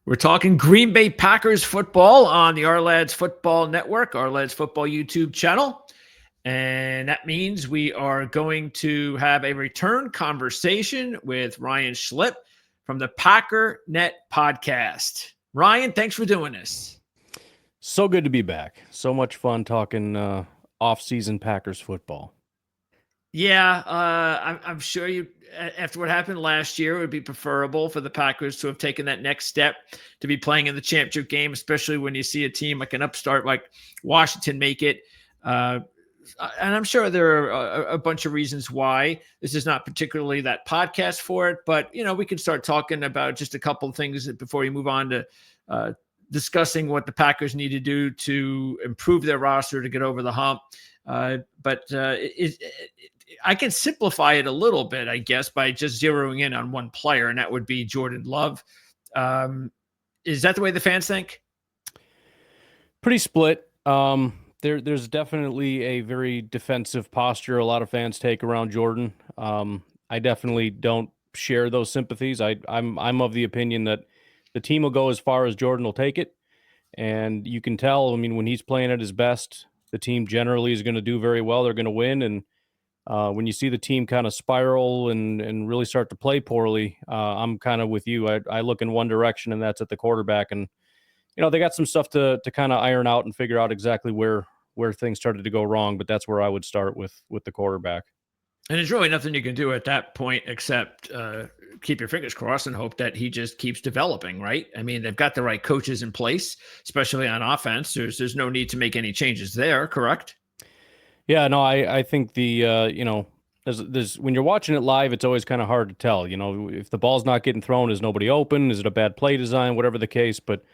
We're talking Green Bay Packers football on the Our Football Network, Our Football YouTube channel. And that means we are going to have a return conversation with Ryan Schlipp from the Packer Net podcast. Ryan, thanks for doing this. So good to be back. So much fun talking off-season Packers football. Yeah, I'm sure you, after what happened last year, it would be preferable for the Packers to have taken that next step to be playing in the championship game, especially when you see a team like an upstart like Washington make it. And I'm sure there are a bunch of reasons why. This is not particularly that podcast for it, but we can start talking about just a couple of things before we move on to discussing what the Packers need to do to improve their roster to get over the hump. I can simplify it a little bit, I guess, by just zeroing in on one player, and that would be Jordan Love. Is that the way the fans think? Pretty split. There's definitely a very defensive posture a lot of fans take around Jordan. I definitely don't share those sympathies. I'm of the opinion that the team will go as far as Jordan will take it, and you can tell. I mean, when he's playing at his best, the team generally is going to do very well. They're going to win, and when you see the team kind of spiral and really start to play poorly, I'm kind of with you. I look in one direction, and that's at the quarterback. And they got some stuff to kind of iron out and figure out exactly where things started to go wrong. But that's where I would start with the quarterback. And there's really nothing you can do at that point except keep your fingers crossed and hope that he just keeps developing, right? I mean, they've got the right coaches in place, especially on offense. There's no need to make any changes there, correct? Yeah, no, I think there's when you're watching it live, it's always kind of hard to tell. If the ball's not getting thrown, is nobody open? Is it a bad play design? Whatever the case, but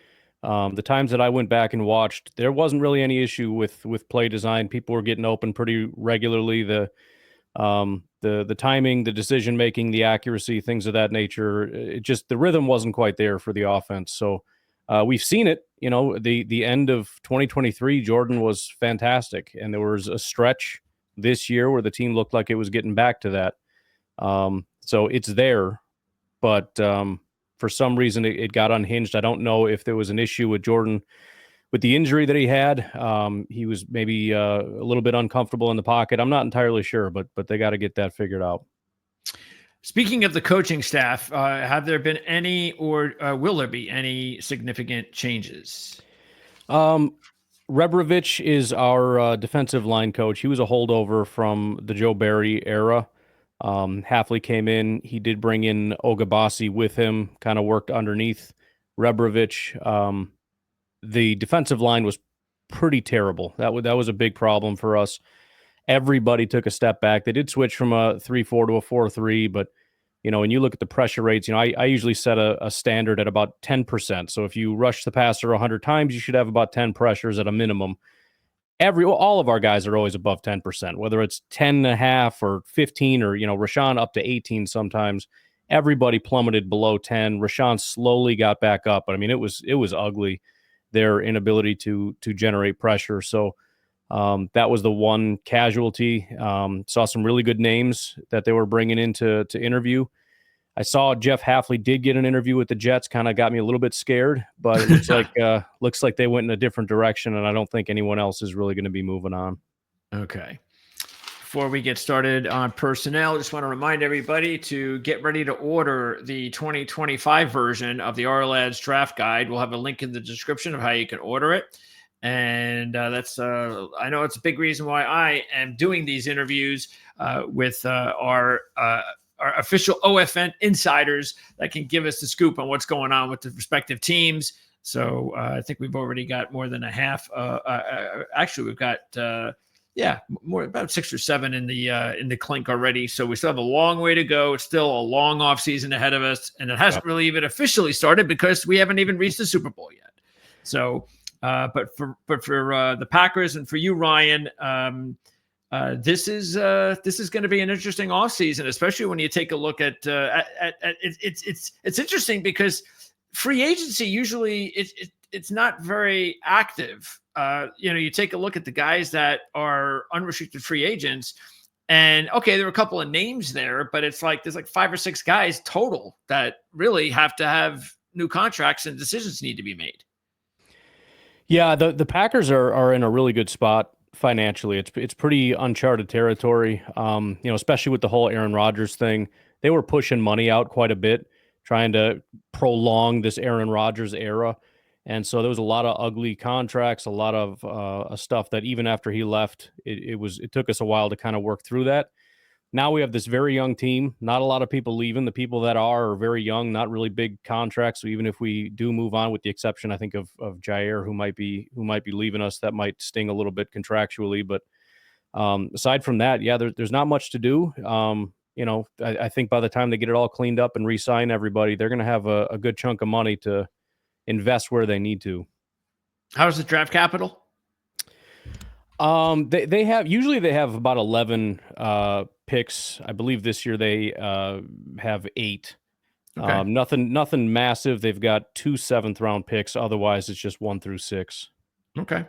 the times that I went back and watched, there wasn't really any issue with play design. People were getting open pretty regularly. The timing, the decision making, the accuracy, things of that nature. It just the rhythm wasn't quite there for the offense. So we've seen it. The end of 2023, Jordan was fantastic, and there was a stretch this year where the team looked like it was getting back to that. So it's there, but for some reason it got unhinged. I don't know if there was an issue with Jordan with the injury that he had. He was maybe a little bit uncomfortable in the pocket. I'm not entirely sure, but they got to get that figured out. Speaking of the coaching staff, have there been any or will there be any significant changes? Rebrovich is our defensive line coach. He was a holdover from the Joe Barry era. Hafley came in. He did bring in Ogabasi with him, kind of worked underneath Rebrovich. The defensive line was pretty terrible. That was a big problem for us. Everybody took a step back. They did switch from a 3-4 to a 4-3, but when you look at the pressure rates, I usually set a standard at about 10%. So if you rush the passer 100 times, you should have about 10 pressures at a minimum. All of our guys are always above 10%, whether it's 10.5 or 15 or Rashawn up to 18 sometimes. Everybody plummeted below 10. Rashawn slowly got back up, but I mean it was ugly, their inability to generate pressure. So that was the one casualty. Saw some really good names that they were bringing in to interview. I saw Jeff Hafley did get an interview with the Jets. Kind of got me a little bit scared, but it looks like they went in a different direction, and I don't think anyone else is really going to be moving on. Okay. Before we get started on personnel, I just want to remind everybody to get ready to order the 2025 version of the Our Lads Draft Guide. We'll have a link in the description of how you can order it. And that's I know it's a big reason why I am doing these interviews with our official OFN insiders that can give us the scoop on what's going on with the respective teams. So I think we've already got more than a half. Actually, we've got more about 6 or 7 in the clink already. So we still have a long way to go. It's still a long off season ahead of us, and it hasn't really even officially started because we haven't even reached the Super Bowl yet. So. But for the Packers and for you, Ryan, this is going to be an interesting offseason, especially when you take a look at it's interesting because free agency usually it's not very active. You take a look at the guys that are unrestricted free agents, and okay, there are a couple of names there, but it's like there's like 5 or 6 guys total that really have to have new contracts and decisions need to be made. Yeah, the Packers are in a really good spot financially. It's pretty uncharted territory. Especially with the whole Aaron Rodgers thing. They were pushing money out quite a bit, trying to prolong this Aaron Rodgers era. And so there was a lot of ugly contracts, a lot of stuff that even after he left, it took us a while to kind of work through that. Now we have this very young team, not a lot of people leaving. The people that are very young, not really big contracts. So even if we do move on, with the exception, I think of Jaire, who might be leaving us, that might sting a little bit contractually. But aside from that, yeah, there's not much to do. I think by the time they get it all cleaned up and re-sign everybody, they're going to have a good chunk of money to invest where they need to. How's the draft capital? They have about 11 picks. I believe this year they have 8. Okay. Nothing massive. They've got 2 7th-round picks. Otherwise, it's just 1 through 6. Okay.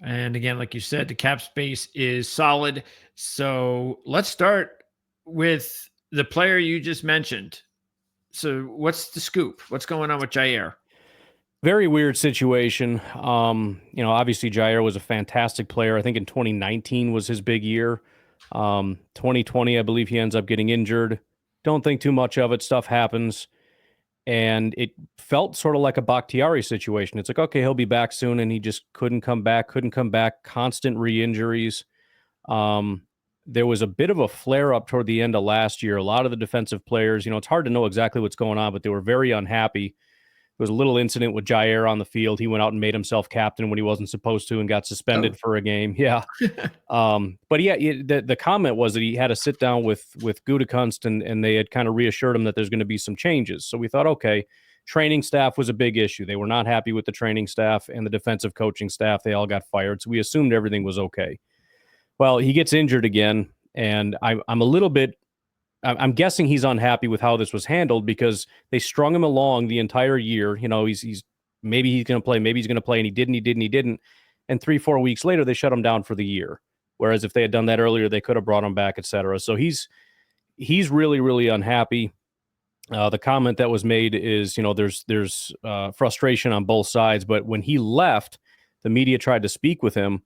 And again, like you said, the cap space is solid. So let's start with the player you just mentioned. So what's the scoop? What's going on with Jaire? Very weird situation. Obviously Jaire was a fantastic player. I think in 2019 was his big year. 2020, I believe he ends up getting injured. Don't think too much of it. Stuff happens. And it felt sort of like a Bakhtiari situation. It's like, okay, he'll be back soon. And he just couldn't come back. Constant re-injuries. There was a bit of a flare-up toward the end of last year. A lot of the defensive players, it's hard to know exactly what's going on, but they were very unhappy. There was a little incident with Jaire on the field. He went out and made himself captain when he wasn't supposed to and got suspended for a game. Yeah. But yeah, the comment was that he had a sit down with Gutekunst and they had kind of reassured him that there's going to be some changes. So we thought, okay, training staff was a big issue. They were not happy with the training staff and the defensive coaching staff. They all got fired. So we assumed everything was okay. Well, he gets injured again. And I'm a little bit, I'm guessing he's unhappy with how this was handled because they strung him along the entire year. He's maybe he's going to play, maybe he's going to play, and he didn't. And 3-4 weeks later, they shut him down for the year. Whereas if they had done that earlier, they could have brought him back, etc. So he's really, really unhappy. The comment that was made is, there's frustration on both sides. But when he left, the media tried to speak with him,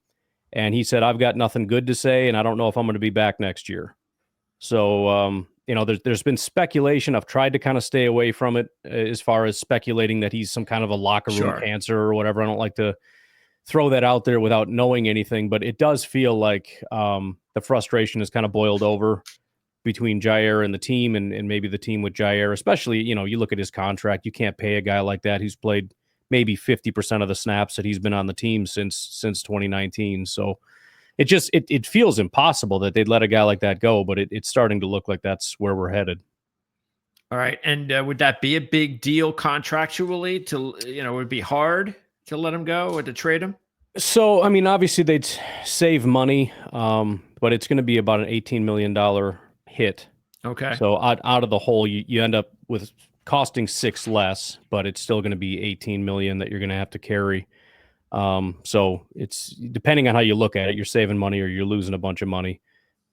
and he said, "I've got nothing good to say, and I don't know if I'm going to be back next year." So, there's been speculation. I've tried to kind of stay away from it as far as speculating that he's some kind of a locker room cancer or whatever. I don't like to throw that out there without knowing anything, but it does feel like the frustration has kind of boiled over between Jaire and the team and maybe the team with Jaire, especially, you look at his contract. You can't pay a guy like that who's played maybe 50% of the snaps that he's been on the team since 2019. So it feels impossible that they'd let a guy like that go, but it's starting to look like that's where we're headed. All right. And would that be a big deal contractually would it be hard to let him go or to trade him? So, I mean, obviously they'd save money, but it's going to be about an $18 million hit. Okay. So out of the whole, you end up with costing 6 less, but it's still going to be 18 million that you're going to have to carry. So it's depending on how you look at it, you're saving money or you're losing a bunch of money.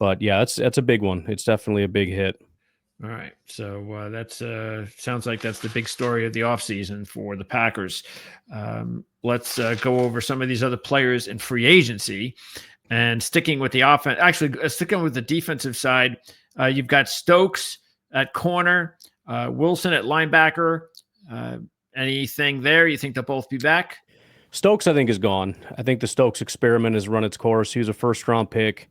But yeah, that's a big one. It's definitely a big hit. All right. So that's sounds like that's the big story of the offseason for the Packers. Let's go over some of these other players in free agency and sticking with the offense. Actually, sticking with the defensive side, you've got Stokes at corner, Wilson at linebacker. Anything there? You think they'll both be back? Stokes, I think, is gone. I think the Stokes experiment has run its course. He was a first-round pick.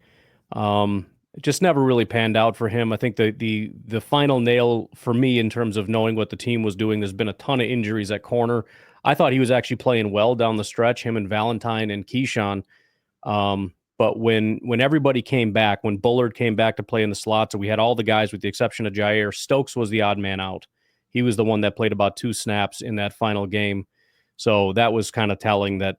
It just never really panned out for him. I think the final nail for me in terms of knowing what the team was doing, there's been a ton of injuries at corner. I thought he was actually playing well down the stretch, him and Valentine and Keyshawn. But when everybody came back, when Bullard came back to play in the slots, and we had all the guys with the exception of Jaire, Stokes was the odd man out. He was the one that played about 2 snaps in that final game. So that was kind of telling that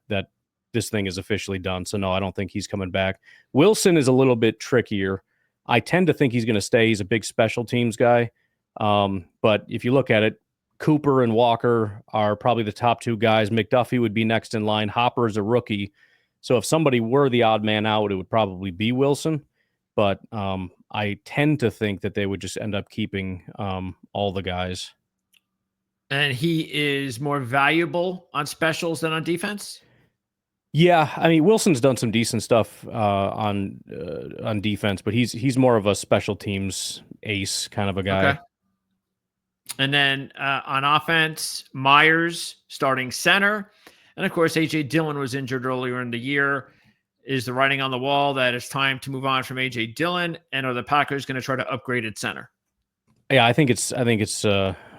this thing is officially done. So no, I don't think he's coming back. Wilson is a little bit trickier. I tend to think he's going to stay. He's a big special teams guy. But if you look at it, Cooper and Walker are probably the top 2 guys. McDuffie would be next in line. Hopper is a rookie. So if somebody were the odd man out, it would probably be Wilson. But I tend to think that they would just end up keeping all the guys. And he is more valuable on specials than on defense? Yeah, I mean Wilson's done some decent stuff on defense, but he's more of a special teams ace kind of a Okay. guy. And then on offense, Myers starting center. And of course, A.J. Dillon was injured earlier in the year. Is the writing on the wall that it's time to move on from A.J. Dillon? And are the Packers going to try to upgrade at center? Yeah, I think it's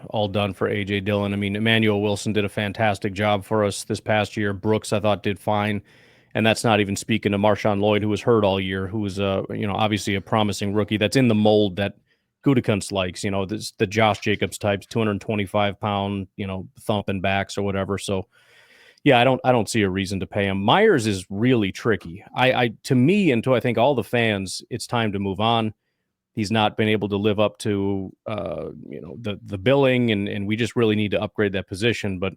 all done for AJ Dillon. I mean, Emmanuel Wilson did a fantastic job for us this past year. Brooks, I thought, did fine, and that's not even speaking to Marshawn Lloyd, who was hurt all year, who was obviously a promising rookie that's in the mold that Gutekunst likes. The Josh Jacobs types, 225-pound, thumping backs or whatever. So yeah, I don't see a reason to pay him. Myers is really tricky. I to me and to I think all the fans, it's time to move on. He's not been able to live up to the billing, and we just really need to upgrade that position. But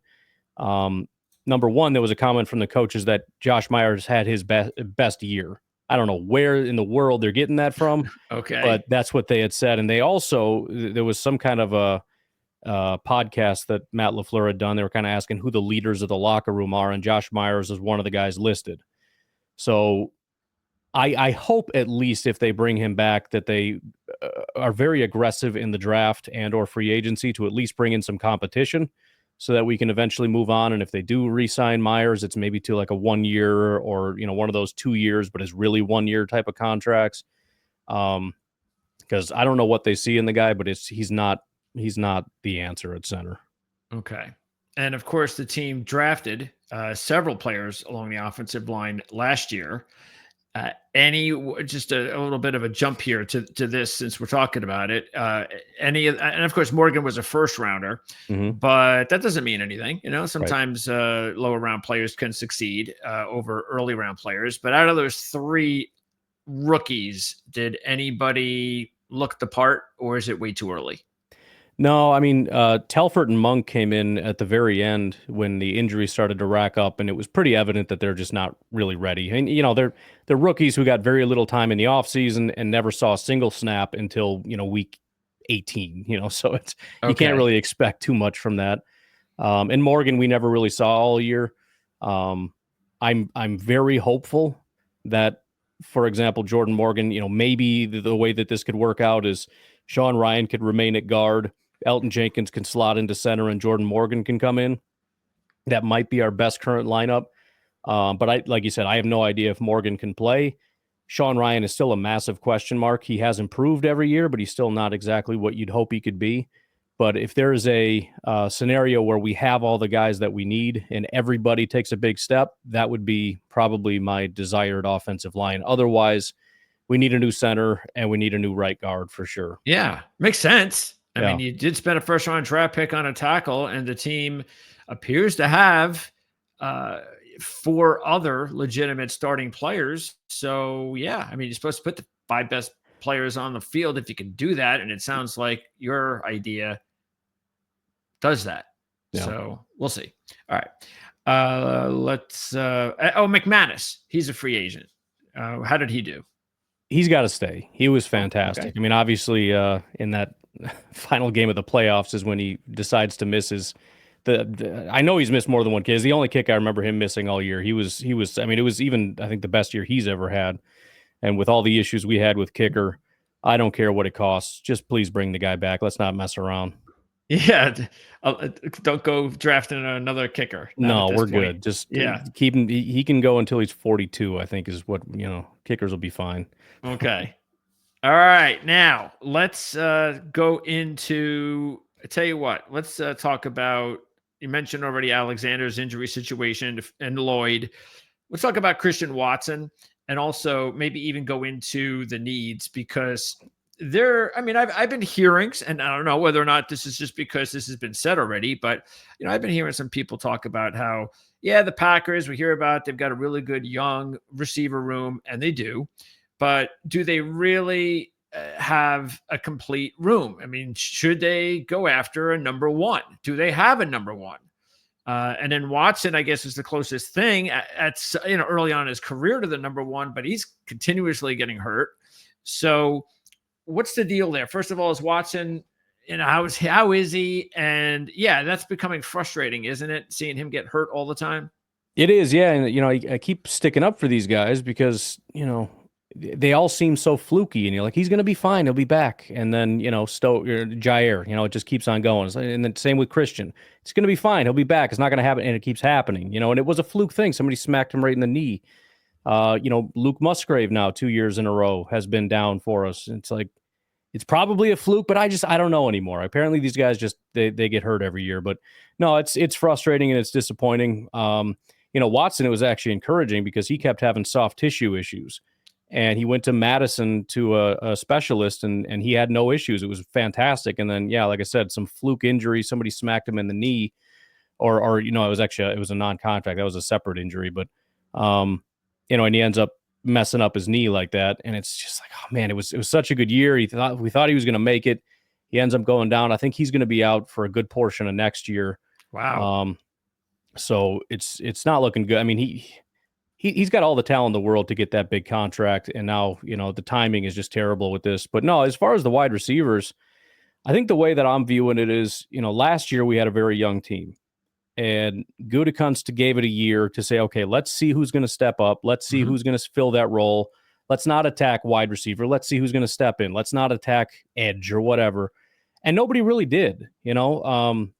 number one, there was a comment from the coaches that Josh Myers had his best year. I don't know where in the world they're getting that from, Okay. but that's what they had said. And they also there was some kind of a podcast that Matt LaFleur had done. They were kind of asking who the leaders of the locker room are, and Josh Myers is one of the guys listed. So I hope at least if they bring him back that they are very aggressive in the draft and or free agency to at least bring in some competition so that we can eventually move on. And if they do re-sign Myers, it's maybe to like a 1 year or, one of those 2 years, but is really 1 year type of contracts. Because I don't know what they see in the guy, but he's not the answer at center. Okay. And of course, the team drafted several players along the offensive line last year. Just a little bit of a jump here to this since we're talking about it. And of course Morgan was a first rounder, Mm-hmm. but that doesn't mean anything. Right. Sometimes lower round players can succeed over early round players. But out of those three rookies, did anybody look the part, or is it way too early? No, I mean, Telfort and Monk came in at the very end when the injuries started to rack up, and it was pretty evident that they're just not really ready. And they're rookies who got very little time in the offseason and never saw a single snap until week 18. So you can't Okay. really expect too much from that. And Morgan, we never really saw all year. I'm very hopeful that, for example, Jordan Morgan, maybe the way that this could work out is Sean Ryan could remain at guard. Elton Jenkins can slot into center and Jordan Morgan can come in. That might be our best current lineup. But like you said, I have no idea if Morgan can play. Sean Ryan is still a massive question mark. He has improved every year, but he's still not exactly what you'd hope he could be. But if there is a scenario where we have all the guys that we need and everybody takes a big step, that would be probably my desired offensive line. Otherwise, we need a new center and we need a new right guard for sure. Yeah, makes sense. I mean, Yeah. you did spend a first round draft pick on a tackle, and the team appears to have uh, four other legitimate starting players. So, yeah, I mean, you're supposed to put the five best players on the field if you can do that. And it sounds like your idea does that. Yeah. So we'll see. All right. McManus. He's a free agent. How did he do? He's got to stay. He was Oh, fantastic. okay. I mean, obviously, in that final game of the playoffs is when he decides to miss his. I know he's missed more than one kick. It's the only kick I remember him missing all year. He was. I mean, it was even I think the best year he's ever had. And with all the issues we had with kicker, I don't care what it costs. Just please bring the guy back. Let's not mess around. Yeah, don't go drafting another kicker. Not at No, this we're point. good. Just Yeah. keep him. He can go until he's 42. I think is what Kickers will be fine. Okay. All right. Now let's go into. I tell you what. Let's talk about. You mentioned already Alexander's injury situation and Lloyd. Let's talk about Christian Watson and also maybe even go into the needs because there. I mean, I've been hearing, and I don't know whether or not this is just because this has been said already, but I've been hearing some people talk about how the Packers we hear about they've got a really good young receiver room, and they do, but do they really have a complete room? I mean, should they go after a number one? Do they have a number one? And then Watson, I guess, is the closest thing at early on in his career to the number one, but he's continuously getting hurt. So, what's the deal there? First of all, is Watson how is he? And yeah, that's becoming frustrating, isn't it? Seeing him get hurt all the time. It is, yeah, and I keep sticking up for these guys because they all seem so fluky, and you're like, he's gonna be fine, he'll be back, and then Jaire, it just keeps on going. And then same with Christian, it's gonna be fine, he'll be back, it's not gonna happen, and it keeps happening, and it was a fluke thing. Somebody smacked him right in the knee. Luke Musgrave now 2 years in a row has been down for us. It's like it's probably a fluke, but I don't know anymore. Apparently, these guys just they get hurt every year. But no, it's frustrating and it's disappointing. Watson, it was actually encouraging because he kept having soft tissue issues, and he went to Madison to a specialist, and he had no issues. It was fantastic. And then, yeah, like I said, some fluke injury. Somebody smacked him in the knee, or it was actually it was a non-contact. That was a separate injury, but and he ends up messing up his knee like that, and it's just like, oh man, it was such a good year. We thought he was going to make it. He ends up going down. I think he's going to be out for a good portion of next year. Wow. So it's not looking good. I mean, he's got all the talent in the world to get that big contract, and now the timing is just terrible with this. But no, as far as the wide receivers, I think the way that I'm viewing it is, last year we had a very young team. And Gutekunst gave it a year to say, okay, let's see who's going to step up. Let's see who's going to fill that role. Let's not attack wide receiver. Let's see who's going to step in. Let's not attack edge or whatever. And nobody really did. Dontavian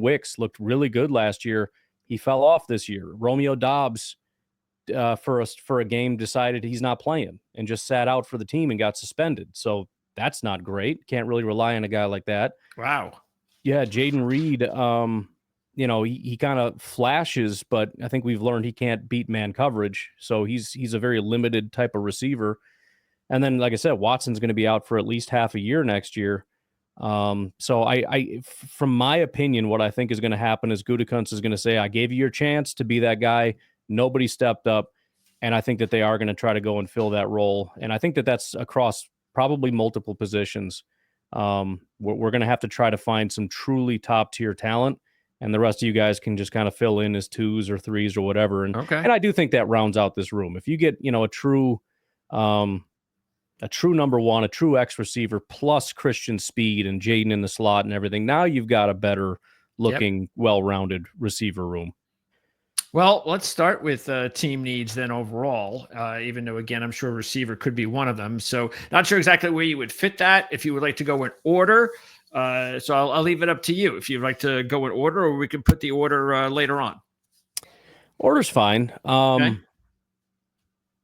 Wicks looked really good last year. He fell off this year. Romeo Dobbs, for a game, decided he's not playing and just sat out for the team and got suspended. So that's not great. Can't really rely on a guy like that. Wow. Yeah, Jaden Reed, he kind of flashes, but I think we've learned he can't beat man coverage. So he's a very limited type of receiver. And then, like I said, Watson's going to be out for at least half a year next year. So from my opinion, what I think is going to happen is Gutekunst is going to say, I gave you your chance to be that guy. Nobody stepped up. And I think that they are going to try to go and fill that role. And I think that that's across probably multiple positions. We're going to have to try to find some truly top tier talent, and the rest of you guys can just kind of fill in as twos or threes or whatever. And I do think that rounds out this room. If you get a true number one, a true X receiver plus Christian speed and Jaden in the slot and everything, now you've got a better looking, well-rounded receiver room. Well, let's start with team needs then overall, even though, again, I'm sure receiver could be one of them. So not sure exactly where you would fit that. If you would like to go in order, so I'll leave it up to you. If you'd like to go in order, or we can put the order later on. Order's fine. Okay.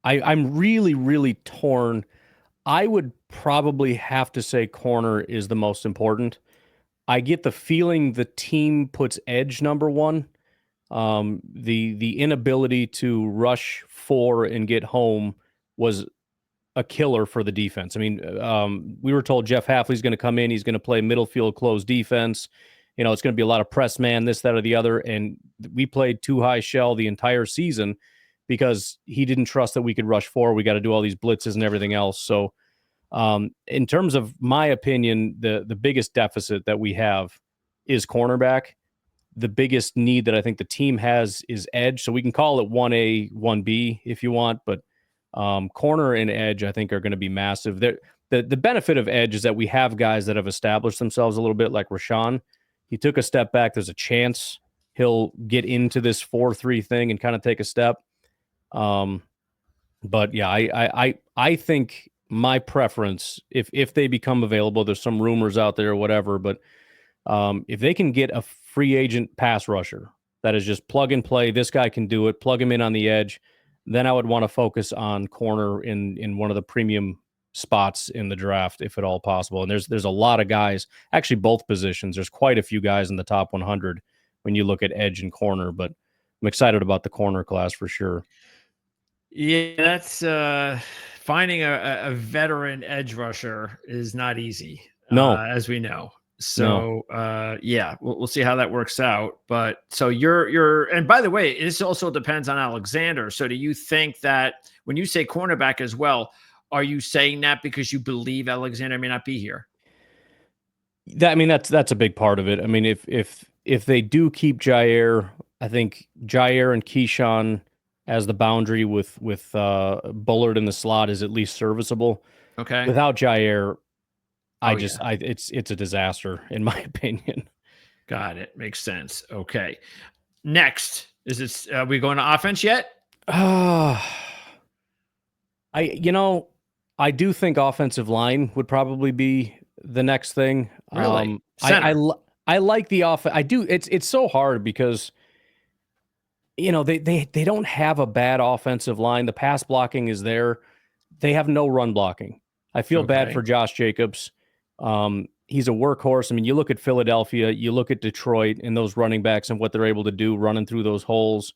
I'm really, really torn. I would probably have to say corner is the most important. I get the feeling the team puts edge number one. The inability to rush for and get home was a killer for the defense. I mean, we were told Jeff Hafley's going to come in. He's going to play middle field closed defense. It's going to be a lot of press man, this, that, or the other. And we played too high shell the entire season because he didn't trust that we could rush forward. We got to do all these blitzes and everything else. So in terms of my opinion, the biggest deficit that we have is cornerback. The biggest need that I think the team has is edge. So we can call it 1A, 1B if you want, but corner and edge, I think, are going to be massive. The benefit of edge is that we have guys that have established themselves a little bit, like Rashawn. He took a step back. There's a chance he'll get into this 4-3 thing and kind of take a step. But yeah, I think my preference, if they become available, there's some rumors out there or whatever, but if they can get a free agent pass rusher that is just plug and play, this guy can do it, plug him in on the edge, then I would want to focus on corner in one of the premium spots in the draft, if at all possible. And there's a lot of guys, actually both positions. There's quite a few guys in the top 100 when you look at edge and corner, but I'm excited about the corner class for sure. Yeah, that's finding a veteran edge rusher is not easy. No, as we know. So yeah, we'll see how that works out. But so you're and by the way, this also depends on Alexander. So do you think that when you say cornerback as well, are you saying that because you believe Alexander may not be here? That's a big part of it. I mean, if they do keep Jaire, I think Jaire and Keyshawn as the boundary with Bullard in the slot is at least serviceable. Okay. Without Jaire, It's a disaster in my opinion. Got it. Makes sense. Okay. Next, is it? Are we going to offense yet? I you know, I do think offensive line would probably be the next thing. Really? I Center. I like the offense. I do. It's so hard because they don't have a bad offensive line. The pass blocking is there. They have no run blocking. I feel bad for Okay. Josh Jacobs. He's a workhorse. I mean, you look at Philadelphia, you look at Detroit, and those running backs and what they're able to do running through those holes.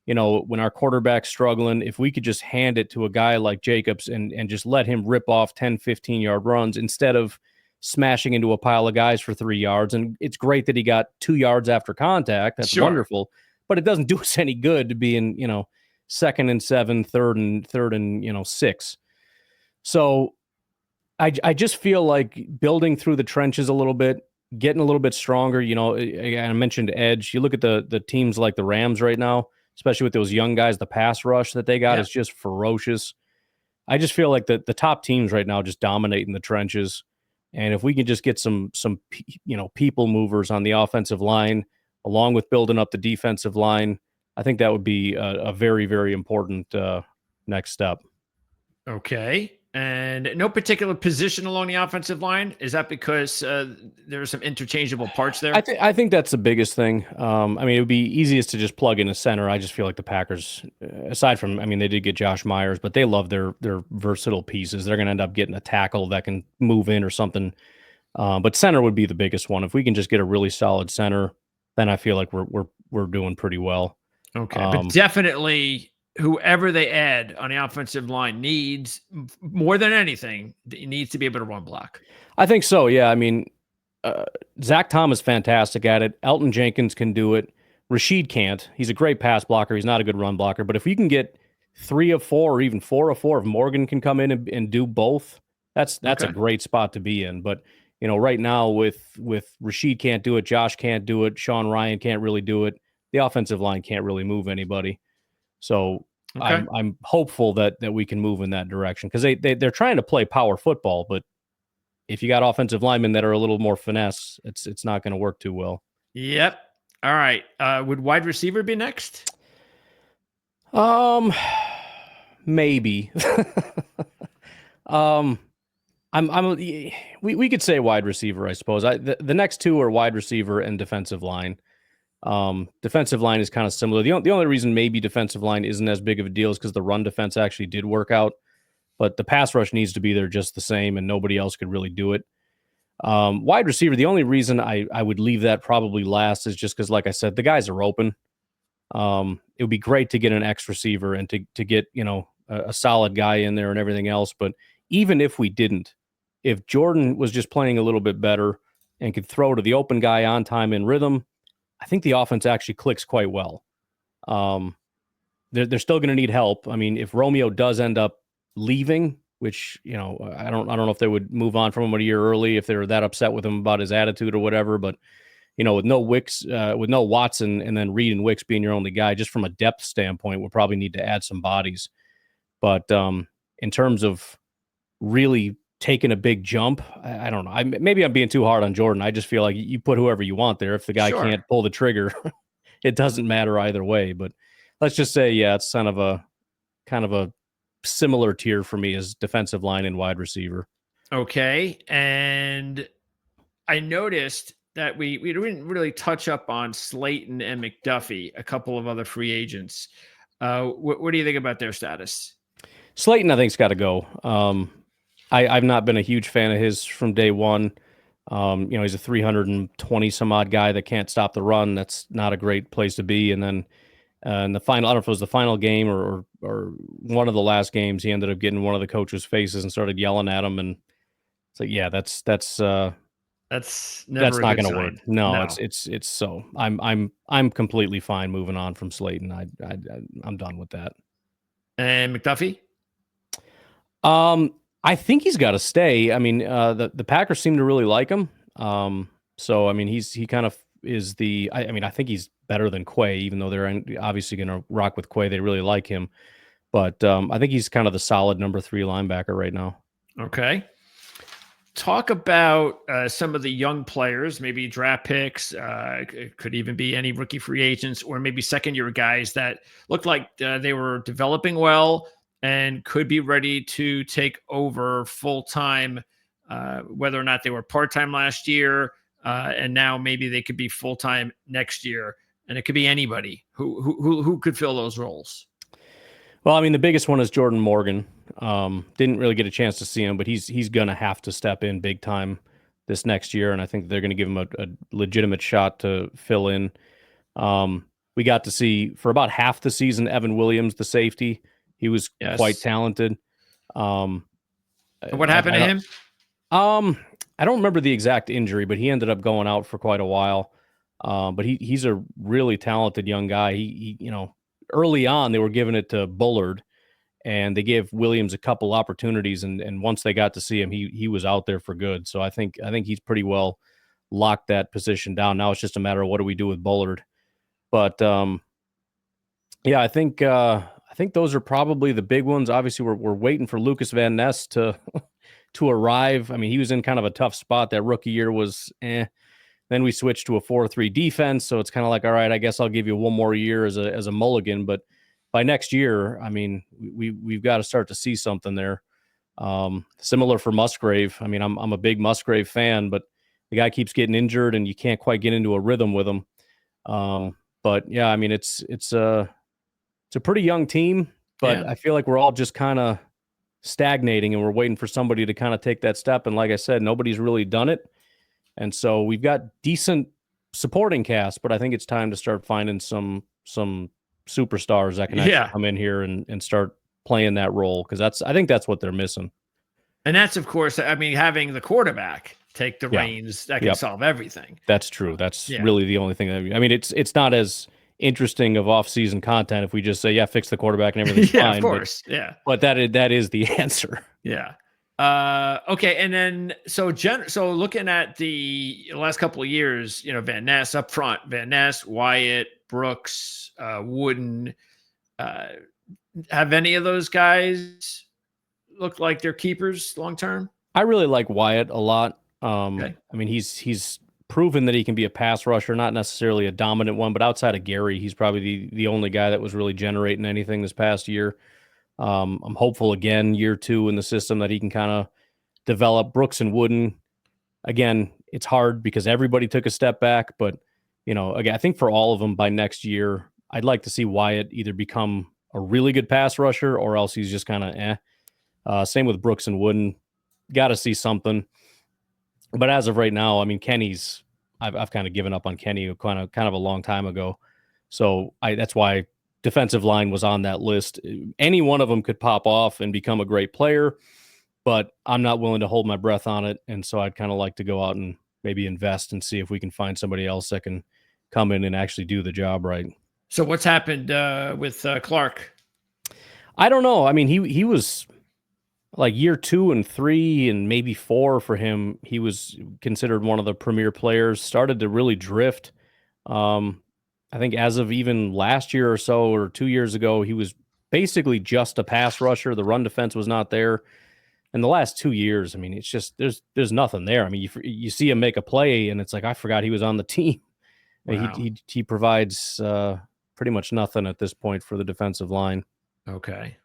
When our quarterback's struggling, if we could just hand it to a guy like Jacobs and just let him rip off 10, 15-yard runs instead of smashing into a pile of guys for 3 yards. And it's great that he got 2 yards after contact. That's Sure. wonderful. But it doesn't do us any good to be in, second and 7, third and 6. So I just feel like building through the trenches a little bit, getting a little bit stronger. I mentioned edge. You look at the teams like the Rams right now, especially with those young guys, the pass rush that they got Yeah. is just ferocious. I just feel like the top teams right now just dominate in the trenches. And if we can just get some people movers on the offensive line, along with building up the defensive line, I think that would be a very, very important next step. Okay. And no particular position along the offensive line. Is that because there are some interchangeable parts there? I think that's the biggest thing. It would be easiest to just plug in a center. I just feel like the Packers, aside from, they did get Josh Myers, but they love their versatile pieces. They're going to end up getting a tackle that can move in or something. But center would be the biggest one. If we can just get a really solid center, then I feel like we're doing pretty well. Okay. But definitely whoever they add on the offensive line needs, more than anything, it needs to be able to run block. I think so. Yeah. Zach Tom is fantastic at it. Elton Jenkins can do it. Rashid can't. He's a great pass blocker. He's not a good run blocker. But if we can get 3 of 4 or even 4 of 4, if Morgan can come in and do both, that's Okay. a great spot to be in. But right now with Rashid can't do it, Josh can't do it, Sean Ryan can't really do it. The offensive line can't really move anybody. So Okay. I'm hopeful that we can move in that direction because they're trying to play power football, but if you got offensive linemen that are a little more finesse, it's not going to work too well. Yep. All right. Would wide receiver be next? Maybe. We could say wide receiver, I suppose. The next two are wide receiver and defensive line. Defensive line is kind of similar. The only reason maybe defensive line isn't as big of a deal is because the run defense actually did work out, but the pass rush needs to be there just the same, and nobody else could really do it. Wide receiver, the only reason I would leave that probably last is just because, like I said, the guys are open. It would be great to get an X receiver and to get a solid guy in there and everything else. But even if we didn't, if Jordan was just playing a little bit better and could throw to the open guy on time in rhythm, I think the offense actually clicks quite well. They're still going to need help. If Romeo does end up leaving, which I don't know if they would move on from him a year early if they were that upset with him about his attitude or whatever. But with no Wicks, with no Watson, and then Reed and Wicks being your only guy, just from a depth standpoint, we'll probably need to add some bodies. But in terms of really taking a big jump, I don't know. Maybe I'm being too hard on Jordan. I just feel like you put whoever you want there. If the guy can't pull the trigger, it doesn't matter either way. But let's just say, yeah, it's kind of a similar tier for me as defensive line and wide receiver. Okay. And I noticed that we didn't really touch up on Slayton and McDuffie, a couple of other free agents. What do you think about their status? Slayton, I think, has got to go. I've not been a huge fan of his from day one. He's a 320 some odd guy that can't stop the run. That's not a great place to be. And then in the final, I don't know if it was the final game or one of the last games, he ended up getting one of the coach's faces and started yelling at him. And it's like, yeah, that's never that's not going to work. No, it's so I'm completely fine moving on from Slayton. I'm done with that. And McDuffie? I think he's got to stay. The Packers seem to really like him. So he kind of is the. I think he's better than Quay, even though they're obviously going to rock with Quay. They really like him, but I think he's kind of the solid number 3 linebacker right now. Okay. talk about some of the young players, maybe draft picks, it could even be any rookie free agents or maybe second-year guys that looked like they were developing well and could be ready to take over full-time, whether or not they were part-time last year, and now maybe they could be full-time next year. And it could be anybody who could fill those roles. Well, I mean, the biggest one is Jordan Morgan. Didn't really get a chance to see him, but he's going to have to step in big time this next year, and I think they're going to give him a legitimate shot to fill in. We got to see for about half the season Evan Williams, the safety. He was quite talented. What happened to him? I don't remember the exact injury, but he ended up going out for quite a while. But he's a really talented young guy. He early on they were giving it to Bullard, and they gave Williams a couple opportunities, and once they got to see him, he was out there for good. So I think he's pretty well locked that position down. Now it's just a matter of what do we do with Bullard. But yeah, I think those are probably the big ones. Obviously, we're waiting for Lucas Van Ness to to arrive. I mean, he was in kind of a tough spot. That rookie year was Then we switched to a 4-3 defense, so it's kind of like, all right, I guess I'll give you one more year as a mulligan. But by next year, I mean, we've got to start to see something there. Similar for Musgrave. I mean, I'm a big Musgrave fan, but the guy keeps getting injured, and you can't quite get into a rhythm with him. But yeah, I mean, it's a pretty young team, but I feel like we're all just kind of stagnating, and we're waiting for somebody to kind of take that step. And like I said, nobody's really done it. And so we've got decent supporting cast, but I think it's time to start finding some superstars that can actually come in here and start playing that role, because I think that's what they're missing. And that's, of course, I mean, having the quarterback take the reins, that can solve everything. That's true. That's really the only thing. I mean, it's not as interesting of off-season content if we just say, fix the quarterback and everything's fine. Of course. But that is the answer. Yeah. Okay, and then so looking at the last couple of years, Van Ness up front, Van Ness, Wyatt, Brooks, Wooden, have any of those guys look like they're keepers long term? I really like Wyatt a lot. I mean, he's proven that he can be a pass rusher, not necessarily a dominant one, but outside of Gary, he's probably the only guy that was really generating anything this past year. I'm hopeful again, year 2 in the system, that he can kind of develop. Brooks and Wooden, again, it's hard because everybody took a step back, but again, I think for all of them by next year, I'd like to see Wyatt either become a really good pass rusher or else he's just kind of Same with Brooks and Wooden. Got to see something. But as of right now, I mean, Kenny's, I've kind of given up on Kenny kind of a long time ago. So that's why defensive line was on that list. Any one of them could pop off and become a great player, but I'm not willing to hold my breath on it. And so I'd kind of like to go out and maybe invest and see if we can find somebody else that can come in and actually do the job right. So what's happened with Clark? I don't know. I mean, he was like year 2 and 3 and maybe 4 for him. He was considered one of the premier players, started to really drift. I think as of even last year or so, or 2 years ago, he was basically just a pass rusher. The run defense was not there. And the last 2 years, I mean, it's just there's nothing there. I mean, you see him make a play, and it's like, I forgot he was on the team. Wow. He provides pretty much nothing at this point for the defensive line. Okay.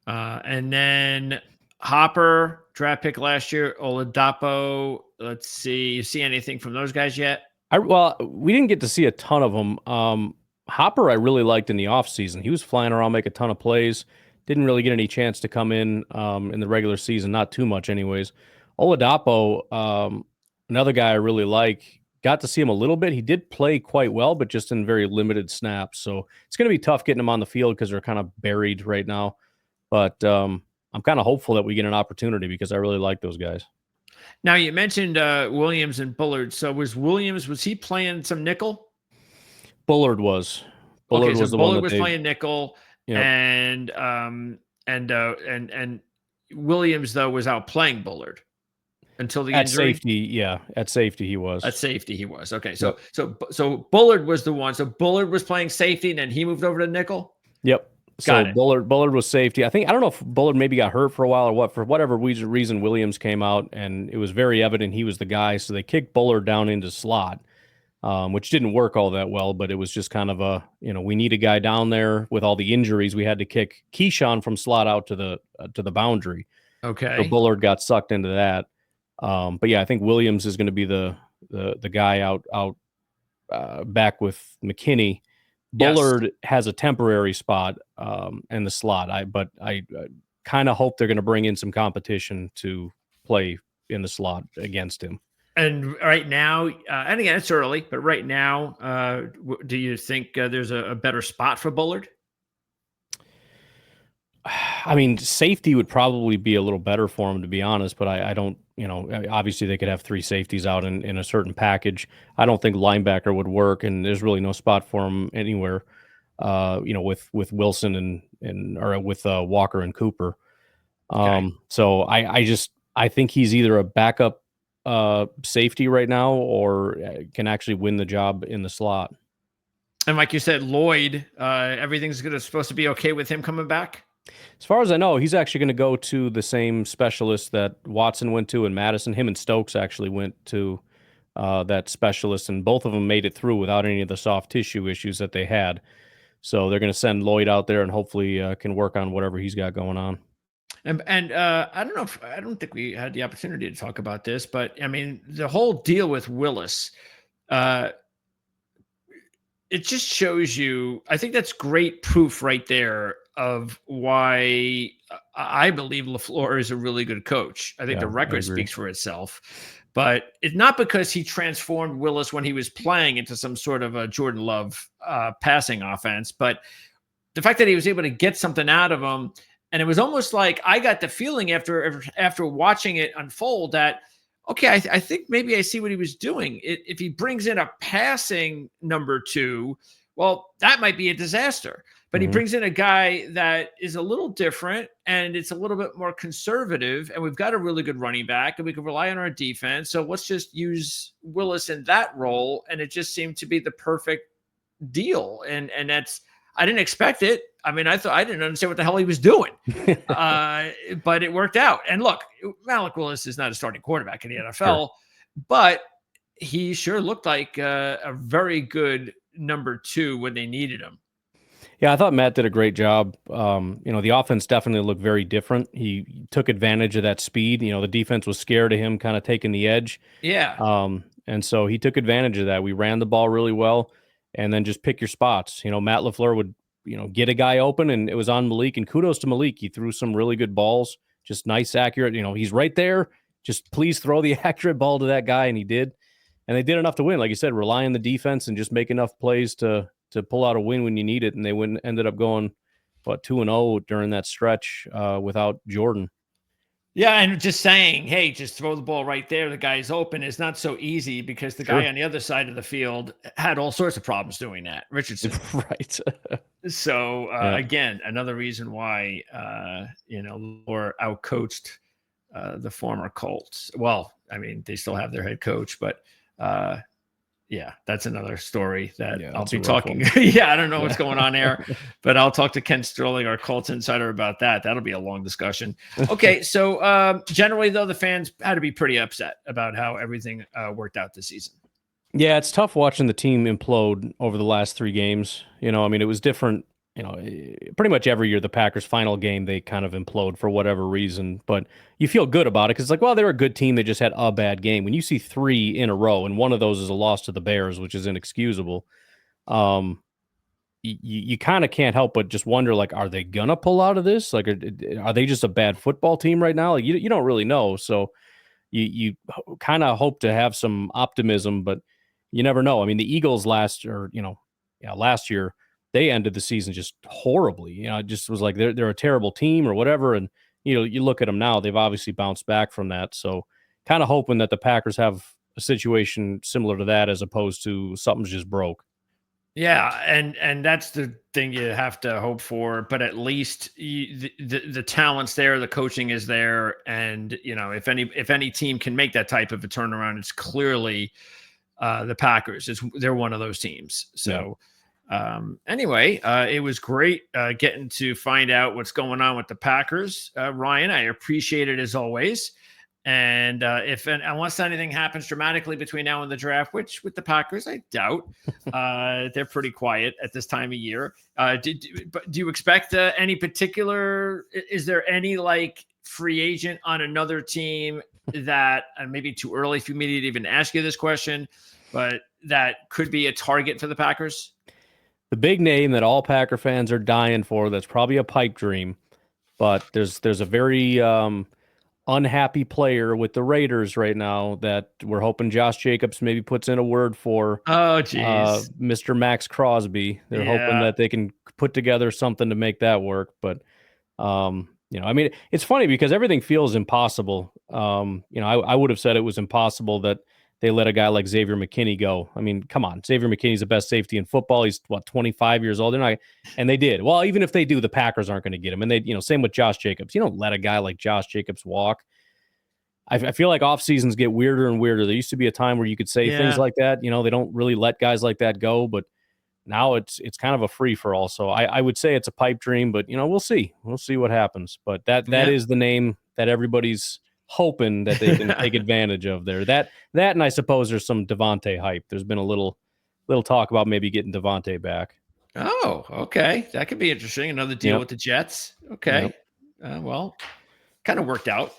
And then Hopper, draft pick last year, Oladapo. Let's see. You see anything from those guys yet? Well, we didn't get to see a ton of them. Hopper I really liked in the offseason. He was flying around, make a ton of plays. Didn't really get any chance to come in the regular season, not too much anyways. Oladapo, another guy I really like. Got to see him a little bit. He did play quite well, but just in very limited snaps. So it's going to be tough getting him on the field because they're kind of buried right now. But I'm kind of hopeful that we get an opportunity because I really like those guys. Now, you mentioned Williams and Bullard. So was he playing some nickel? Bullard was. Bullard was playing nickel, and Williams, though, was out playing Bullard until the injury. At safety he was. Okay, so Bullard was the one. So Bullard was playing safety, and then he moved over to nickel? Yep. So Got it. Bullard was safety. I don't know if Bullard maybe got hurt for a while or what. For whatever reason, Williams came out and it was very evident he was the guy. So they kicked Bullard down into slot, which didn't work all that well. But it was just kind of we need a guy down there with all the injuries. We had to kick Keyshawn from slot out to the boundary. So Okay. Bullard got sucked into that. But yeah, I think Williams is going to be the guy out back with McKinney. Yes. Bullard has a temporary spot in the slot. I kind of hope they're going to bring in some competition to play in the slot against him. And right now, and again, it's early, but right now, do you think there's a better spot for Bullard? I mean, safety would probably be a little better for him, to be honest, but I don't, obviously they could have three safeties out in a certain package. I don't think linebacker would work, and there's really no spot for him anywhere, with Wilson or with Walker and Cooper. Okay. So I think he's either a backup safety right now or can actually win the job in the slot. And like you said, Lloyd, everything's supposed to be okay with him coming back? As far as I know, he's actually going to go to the same specialist that Watson went to and Madison. Him and Stokes actually went to that specialist, and both of them made it through without any of the soft tissue issues that they had. So they're going to send Lloyd out there and hopefully can work on whatever he's got going on. And I don't think we had the opportunity to talk about this, but I mean, the whole deal with Willis, it just shows you, I think that's great proof right there of why I believe LaFleur is a really good coach. I think Yeah, the I record agree. speaks for itself, but it's not because he transformed Willis when he was playing into some sort of a Jordan Love passing offense, but the fact that he was able to get something out of him. And it was almost like I got the feeling after watching it unfold that, okay, I think maybe I see what he was doing. If he brings in a passing number two, well, that might be a disaster. But he Mhm. brings in a guy that is a little different and it's a little bit more conservative. And we've got a really good running back and we can rely on our defense. So let's just use Willis in that role. And it just seemed to be the perfect deal. And that's, I didn't expect it. I mean, I didn't understand what the hell he was doing, but it worked out. And look, Malik Willis is not a starting quarterback in the NFL, but he sure looked like a very good number two when they needed him. Yeah, I thought Matt did a great job. The offense definitely looked very different. He took advantage of that speed. The defense was scared of him kind of taking the edge. Yeah. And so he took advantage of that. We ran the ball really well and then just pick your spots. Matt LaFleur would, get a guy open and it was on Malik, and kudos to Malik. He threw some really good balls, just nice, accurate. He's right there. Just please throw the accurate ball to that guy. And he did. And they did enough to win. Like you said, rely on the defense and just make enough plays to pull out a win when you need it. And they ended up going, 2-0 during that stretch without Jordan. Yeah, and just saying, hey, just throw the ball right there. The guy's open is not so easy because the guy on the other side of the field had all sorts of problems doing that. Richardson. Right. So again, another reason why or outcoached the former Colts. Well, I mean, they still have their head coach, but yeah, that's another story that I'll be talking. Yeah, I don't know what's going on there, but I'll talk to Ken Sterling, our Colts insider, about that. That'll be a long discussion. Okay, so generally, though, the fans had to be pretty upset about how everything worked out this season. Yeah, it's tough watching the team implode over the last 3 games. It was different. Pretty much every year, the Packers' final game, they kind of implode for whatever reason. But you feel good about it because it's like, well, they're a good team. They just had a bad game. When you see 3 in a row, and one of those is a loss to the Bears, which is inexcusable, you kind of can't help but just wonder, like, are they going to pull out of this? Like, are they just a bad football team right now? Like, you don't really know. So you kind of hope to have some optimism, but you never know. I mean, the Eagles last year, they ended the season just horribly. It just was like they're a terrible team or whatever. And you look at them now; they've obviously bounced back from that. So, kind of hoping that the Packers have a situation similar to that, as opposed to something's just broke. Yeah, and that's the thing you have to hope for. But at least the talent's there, the coaching is there, and if any team can make that type of a turnaround, it's clearly the Packers. They're one of those teams. So. Yeah. Anyway, it was great getting to find out what's going on with the Packers. Ryan, I appreciate it as always. And unless anything happens dramatically between now and the draft, which with the Packers, I doubt, they're pretty quiet at this time of year. But do you expect any particular? Is there any like free agent on another team that, and maybe too early for me to even ask you this question, but that could be a target for the Packers? The big name that all Packer fans are dying for, that's probably a pipe dream, but there's a very unhappy player with the Raiders right now that we're hoping Josh Jacobs maybe puts in a word for. Oh, geez. Mr. Max Crosby. They're hoping that they can put together something to make that work. But, I mean, it's funny because everything feels impossible. I would have said it was impossible that they let a guy like Xavier McKinney go. I mean, come on. Xavier McKinney's the best safety in football. He's, 25 years old? They're not, and they did. Well, even if they do, the Packers aren't going to get him. And they, same with Josh Jacobs. You don't let a guy like Josh Jacobs walk. I feel like off seasons get weirder and weirder. There used to be a time where you could say things like that. They don't really let guys like that go, but now it's kind of a free for all. So I would say it's a pipe dream, but we'll see. We'll see what happens. But that is the name that everybody's hoping that they can take advantage of there. That and I suppose there's some Devontae hype. There's been a little talk about maybe getting Devontae back. Oh, okay. That could be interesting. Another deal with the Jets. Okay. Well, kind of worked out.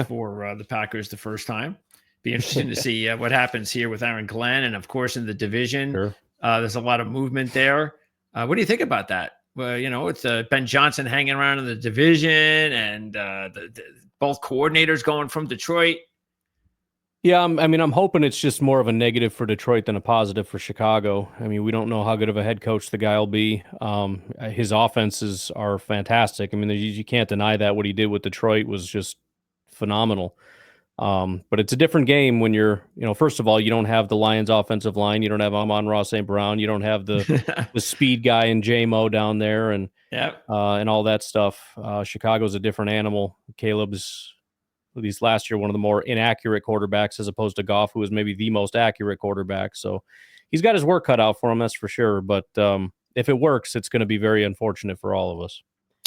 For the Packers the first time. Be interesting to see what happens here with Aaron Glenn. And, of course, in the division, there's a lot of movement there. What do you think about that? Well, it's Ben Johnson hanging around in the division and both coordinators going from Detroit. Yeah, I'm hoping it's just more of a negative for Detroit than a positive for Chicago. I mean, we don't know how good of a head coach the guy will be. His offenses are fantastic. I mean, you can't deny that. What he did with Detroit was just phenomenal. But it's a different game when you're, first of all, you don't have the Lions offensive line. You don't have Amon-Ra St. Brown. You don't have the speed guy in J-Mo down there and all that stuff. Chicago's a different animal. Caleb's, at least last year, one of the more inaccurate quarterbacks as opposed to Goff, who was maybe the most accurate quarterback. So he's got his work cut out for him, that's for sure. But if it works, it's going to be very unfortunate for all of us.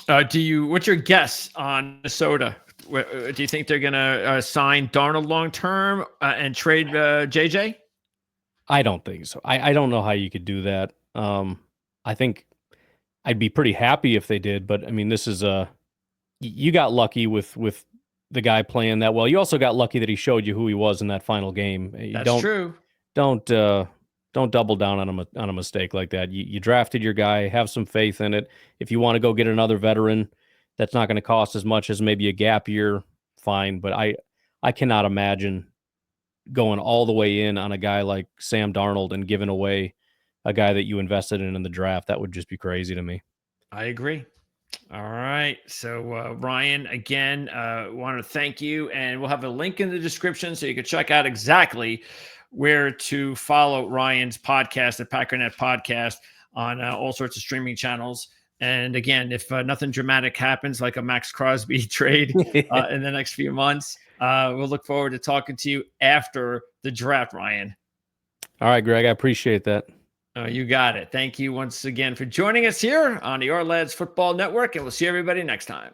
What's your guess on Minnesota? Do you think they're going to sign Darnold long-term and trade JJ? I don't think so. I don't know how you could do that. I think I'd be pretty happy if they did, but I mean, this is you got lucky with the guy playing that well. You also got lucky that he showed you who he was in that final game. That's true. Don't double down on a mistake like that. You drafted your guy, have some faith in it. If you want to go get another veteran, that's not going to cost as much as maybe a gap year, fine. But I cannot imagine going all the way in on a guy like Sam Darnold and giving away a guy that you invested in the draft. That would just be crazy to me. I agree. All right. So, Ryan, again, want to thank you. And we'll have a link in the description so you can check out exactly where to follow Ryan's podcast, the Packernet Podcast, on all sorts of streaming channels. And again, if nothing dramatic happens, like a Max Crosby trade in the next few months, we'll look forward to talking to you after the draft, Ryan. All right, Greg, I appreciate that. You got it. Thank you once again for joining us here on the Our Lads Football Network, and we'll see everybody next time.